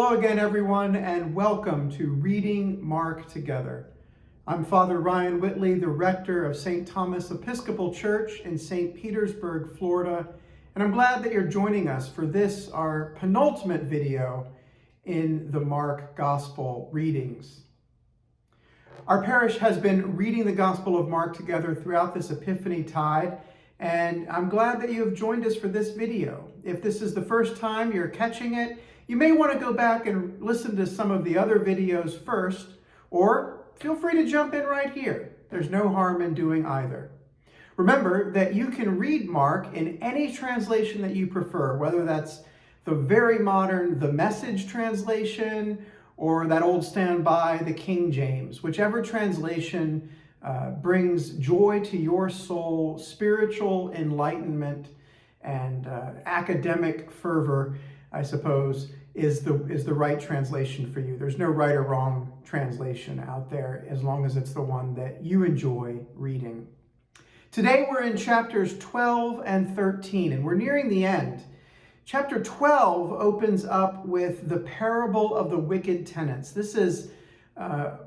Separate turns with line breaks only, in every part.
Hello again, everyone, and welcome to Reading Mark Together. I'm Father Ryan Whitley, the rector of St. Thomas Episcopal Church in St. Petersburg, Florida, and I'm glad that you're joining us for this, our penultimate video in the Mark Gospel readings. Our parish has been reading the Gospel of Mark together throughout this Epiphany tide, and I'm glad that you have joined us for this video. If this is the first time you're catching it, you may want to go back and listen to some of the other videos first, or feel free to jump in right here. There's no harm in doing either. Remember that you can read Mark in any translation that you prefer, whether that's the very modern, the Message translation, or that old standby, the King James. Whichever translation brings joy to your soul, spiritual enlightenment, and academic fervor, I suppose, is the right translation for you. There's no right or wrong translation out there as long as it's the one that you enjoy reading. Today we're in chapters 12 and 13, and we're nearing the end. Chapter 12 opens up with the parable of the wicked tenants. This is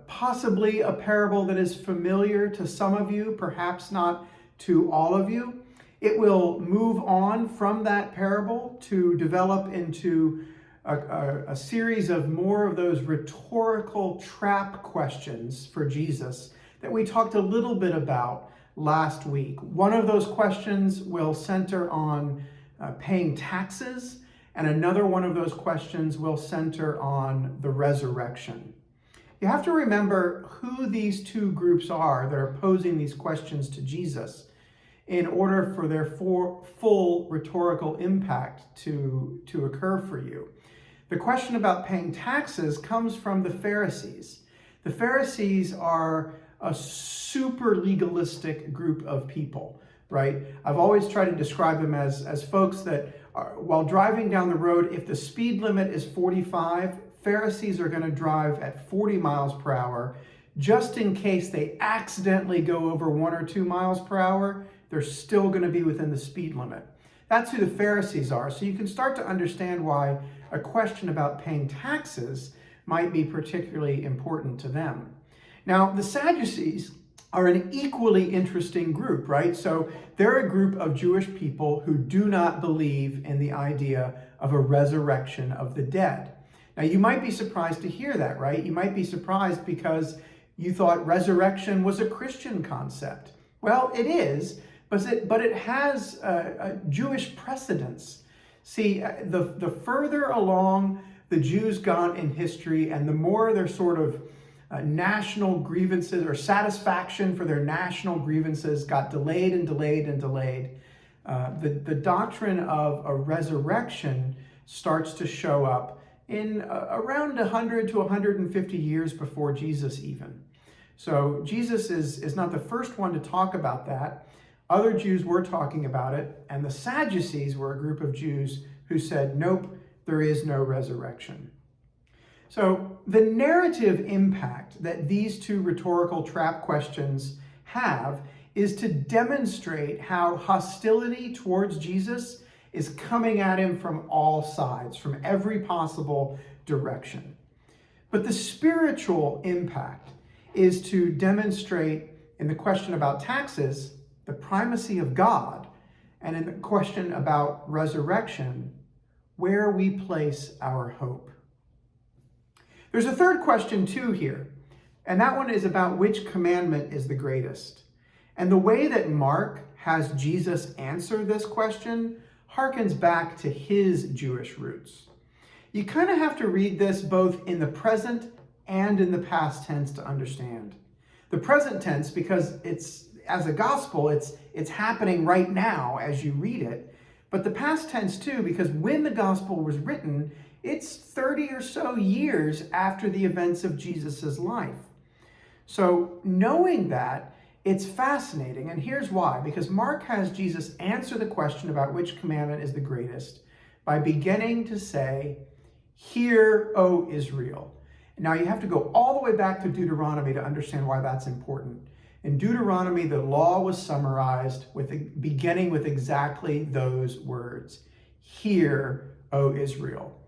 possibly a parable that is familiar to some of you, perhaps not to all of you. It will move on from that parable to develop into a series of more of those rhetorical trap questions for Jesus that we talked a little bit about last week. One of those questions will center on paying taxes, and another one of those questions will center on the resurrection. You have to remember who these two groups are that are posing these questions to Jesus in order for their full rhetorical impact to occur for you. The question about paying taxes comes from the Pharisees. The Pharisees are a super legalistic group of people, right? I've always tried to describe them as folks that are, while driving down the road, if the speed limit is 45, Pharisees are going to drive at 40 miles per hour just in case they accidentally go over 1 or 2 miles per hour. They're still going to be within the speed limit. That's who the Pharisees are. So you can start to understand why a question about paying taxes might be particularly important to them. Now, the Sadducees are an equally interesting group, right? So they're a group of Jewish people who do not believe in the idea of a resurrection of the dead. Now, you might be surprised to hear that, right? You might be surprised because you thought resurrection was a Christian concept. Well, it is, but it has a Jewish precedence. See, the further along the Jews got in history and the more their sort of national grievances or satisfaction for their national grievances got delayed and delayed and delayed, the doctrine of a resurrection starts to show up in around 100 to 150 years before Jesus even. So Jesus is not the first one to talk about that. Other Jews were talking about it, and the Sadducees were a group of Jews who said, nope, there is no resurrection. So the narrative impact that these two rhetorical trap questions have is to demonstrate how hostility towards Jesus is coming at him from all sides, from every possible direction. But the spiritual impact is to demonstrate in the question about taxes the primacy of God, and in the question about resurrection, where we place our hope. There's a third question too here, and that one is about which commandment is the greatest. And the way that Mark has Jesus answer this question harkens back to his Jewish roots. You kind of have to read this both in the present and in the past tense to understand. The present tense, because it's as a gospel, it's happening right now as you read it. But the past tense too, because when the gospel was written, it's 30 or so years after the events of Jesus's life. So knowing that, it's fascinating. And here's why. Because Mark has Jesus answer the question about which commandment is the greatest by beginning to say, "Hear, O Israel." Now you have to go all the way back to Deuteronomy to understand why that's important. In Deuteronomy, the law was summarized beginning with exactly those words. Hear, O Israel.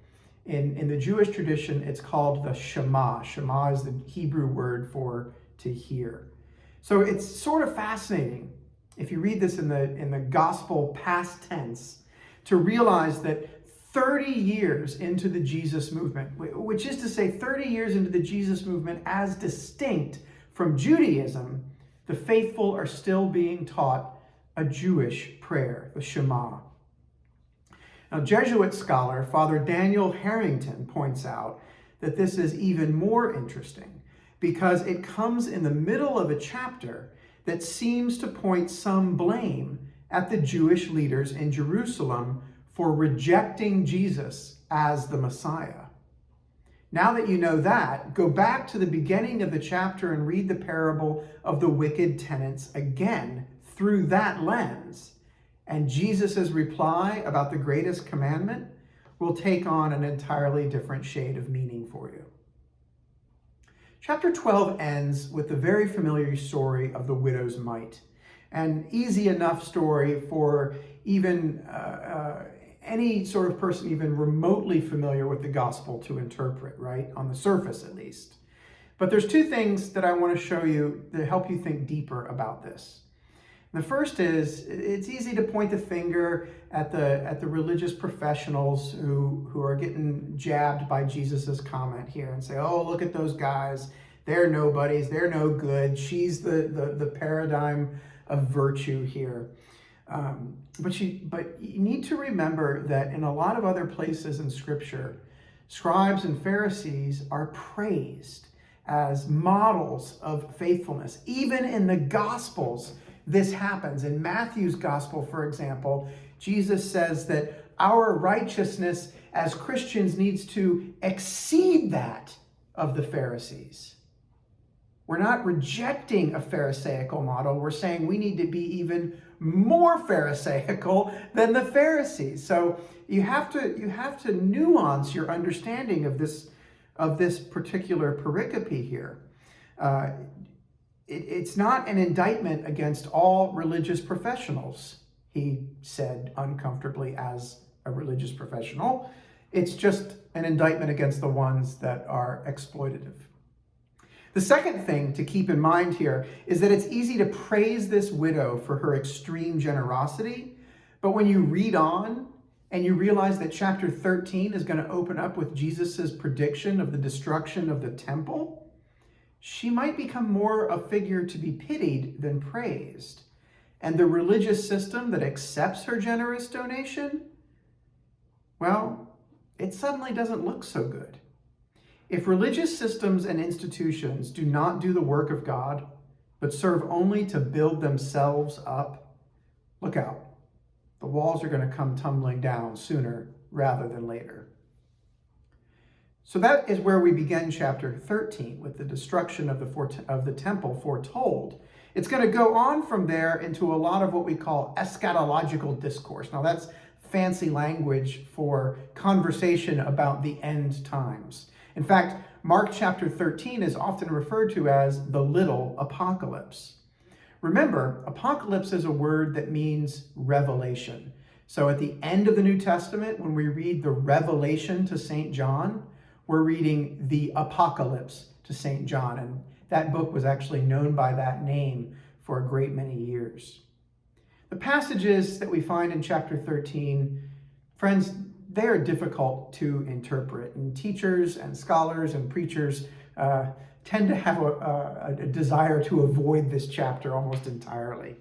In the Jewish tradition, it's called the Shema. Shema is the Hebrew word for to hear. So it's sort of fascinating, if you read this in the gospel past tense, to realize that 30 years into the Jesus movement, which is to say 30 years into the Jesus movement as distinct from Judaism, the faithful are still being taught a Jewish prayer, the Shema. Now, Jesuit scholar Father Daniel Harrington points out that this is even more interesting because it comes in the middle of a chapter that seems to point some blame at the Jewish leaders in Jerusalem for rejecting Jesus as the Messiah. Now that you know that, go back to the beginning of the chapter and read the parable of the wicked tenants again through that lens. And Jesus' reply about the greatest commandment will take on an entirely different shade of meaning for you. Chapter 12 ends with the very familiar story of the widow's mite, an easy enough story for even any sort of person even remotely familiar with the gospel to interpret, right? On the surface, at least. But there's two things that I want to show you that help you think deeper about this. The first is, it's easy to point the finger at the religious professionals who are getting jabbed by Jesus's comment here and say, oh, look at those guys. They're nobodies. They're no good. She's the paradigm of virtue here. But you need to remember that in a lot of other places in Scripture, scribes and Pharisees are praised as models of faithfulness. Even in the Gospels, this happens. In Matthew's Gospel, for example, Jesus says that our righteousness as Christians needs to exceed that of the Pharisees. We're not rejecting a Pharisaical model. We're saying we need to be even more Pharisaical than the Pharisees. So you have to nuance your understanding of this particular pericope here. It's not an indictment against all religious professionals, he said uncomfortably as a religious professional. It's just an indictment against the ones that are exploitative. The second thing to keep in mind here is that it's easy to praise this widow for her extreme generosity, but when you read on and you realize that chapter 13 is going to open up with Jesus's prediction of the destruction of the temple, she might become more a figure to be pitied than praised. And the religious system that accepts her generous donation, well, it suddenly doesn't look so good. If religious systems and institutions do not do the work of God, but serve only to build themselves up, look out. The walls are going to come tumbling down sooner rather than later. So that is where we begin chapter 13 with the destruction of the temple foretold. It's going to go on from there into a lot of what we call eschatological discourse. Now that's fancy language for conversation about the end times. In fact, Mark chapter 13 is often referred to as the little apocalypse. Remember, apocalypse is a word that means revelation. So at the end of the New Testament, when we read the Revelation to St. John, we're reading the Apocalypse to St. John, and that book was actually known by that name for a great many years. The passages that we find in chapter 13, friends, they are difficult to interpret, and teachers and scholars and preachers tend to have a desire to avoid this chapter almost entirely.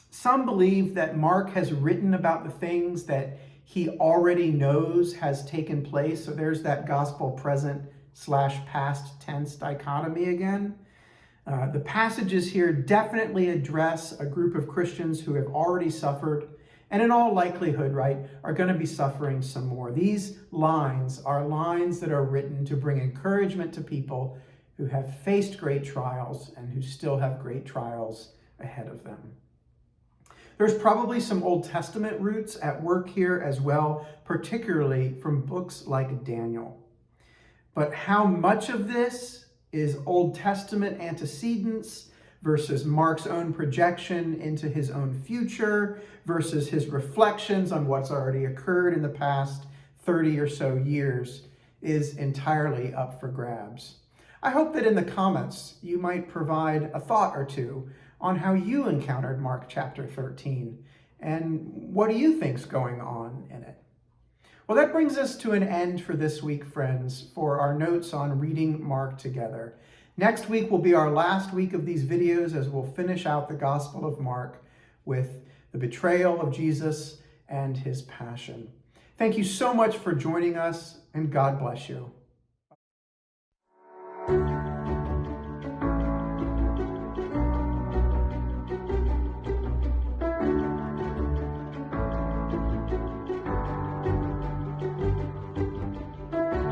Some believe that Mark has written about the things that he already knows has taken place. So there's that gospel present / past tense dichotomy again. The passages here definitely address a group of Christians who have already suffered and in all likelihood, right, are going to be suffering some more. These lines are lines that are written to bring encouragement to people who have faced great trials and who still have great trials ahead of them. There's probably some Old Testament roots at work here as well, particularly from books like Daniel. But how much of this is Old Testament antecedents versus Mark's own projection into his own future versus his reflections on what's already occurred in the past 30 or so years is entirely up for grabs. I hope that in the comments you might provide a thought or two on how you encountered Mark chapter 13 and what do you think's going on in it. Well, that brings us to an end for this week, friends, for our notes on reading Mark together. Next week will be our last week of these videos as we'll finish out the Gospel of Mark with the betrayal of Jesus and his passion. Thank you so much for joining us, and God bless you.